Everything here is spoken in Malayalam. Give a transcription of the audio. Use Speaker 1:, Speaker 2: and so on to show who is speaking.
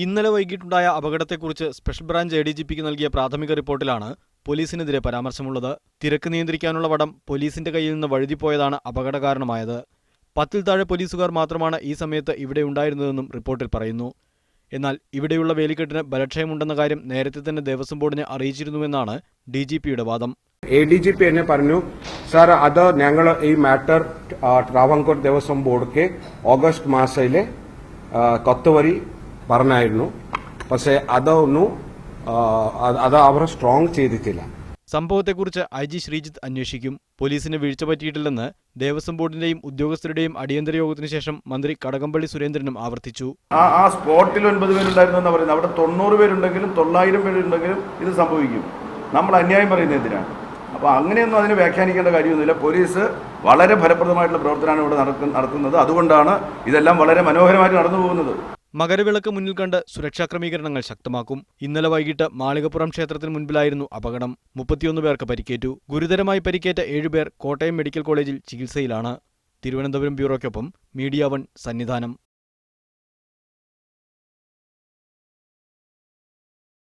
Speaker 1: ഇന്നലെ വൈകിട്ടുണ്ടായ അപകടത്തെക്കുറിച്ച് സ്പെഷ്യൽ ബ്രാഞ്ച് എഡിജിപിക്ക് നൽകിയ പ്രാഥമിക റിപ്പോർട്ടിലാണ് പോലീസിനെതിരെ പരാമർശമുള്ളത്. തിരക്ക് നിയന്ത്രിക്കാനുള്ള വടം പോലീസിന്റെ കയ്യിൽ നിന്ന് വഴുതിപ്പോയതാണ് അപകട കാരണമായത്. 10-ൽ താഴെ പോലീസുകാർ മാത്രമാണ് ഈ സമയത്ത് ഇവിടെ ഉണ്ടായിരുന്നതെന്നും റിപ്പോർട്ടിൽ പറയുന്നു. എന്നാൽ ഇവിടെയുള്ള വേലിക്കെട്ടിന് ബലക്ഷയമുണ്ടെന്ന കാര്യം നേരത്തെ തന്നെ ദേവസ്വം ബോർഡിനെ അറിയിച്ചിരുന്നുവെന്നാണ് ഡിജിപിയുടെ വാദം.
Speaker 2: എഡിജിപി എന്നെ പറഞ്ഞു, സാർ അത് ഞങ്ങൾ ഈ മാറ്റർ ട്രാവൻകൂർ ദേവസ്വം ബോർഡിക്ക് ഓഗസ്റ്റ് മാസത്തിലെ കൊത്തുവരി പറഞ്ഞായിരുന്നു. പക്ഷേ അത് അവർ സ്ട്രോങ് ചെയ്തിട്ടില്ല.
Speaker 1: സംഭവത്തെക്കുറിച്ച് IG ശ്രീജിത്ത് അന്വേഷിക്കും. പോലീസിന് വീഴ്ച പറ്റിയിട്ടില്ലെന്ന് ദേവസ്വം ബോർഡിന്റെയും ഉദ്യോഗസ്ഥരുടെയും അടിയന്തര യോഗത്തിന് ശേഷം മന്ത്രി കടകംപള്ളി സുരേന്ദ്രനും ആവർത്തിച്ചു.
Speaker 3: ആ സ്പോട്ടിൽ 9 പേരുണ്ടായിരുന്നു എന്ന് പറയുന്നത്. അവിടെ 90 പേരുണ്ടെങ്കിലും 900 പേരുണ്ടെങ്കിലും ഇത് സംഭവിക്കും. നമ്മൾ അന്യായം പറയുന്നത് എന്തിനാണ്? അപ്പോൾ അങ്ങനെയൊന്നും അതിന് വ്യാഖ്യാനിക്കേണ്ട കാര്യമൊന്നുമില്ല. പോലീസ് വളരെ ഫലപ്രദമായിട്ടുള്ള പ്രവർത്തനമാണ് ഇവിടെ നടത്തുന്നത്. അതുകൊണ്ടാണ് ഇതെല്ലാം വളരെ മനോഹരമായിട്ട് നടന്നു പോകുന്നത്.
Speaker 1: മകരവിളക്ക് മുന്നിൽ കണ്ട് സുരക്ഷാ ക്രമീകരണങ്ങൾ ശക്തമാക്കും. ഇന്നലെ വൈകിട്ട് മാളികപ്പുറം ക്ഷേത്രത്തിന് മുൻപിലായിരുന്നു അപകടം. 31 പേർക്ക് പരിക്കേറ്റു. ഗുരുതരമായി പരിക്കേറ്റ 7 പേർ കോട്ടയം മെഡിക്കൽ കോളേജിൽ ചികിത്സയിലാണ്. തിരുവനന്തപുരം ബ്യൂറോയ്ക്കൊപ്പം മീഡിയ 1 സന്നിധാനം.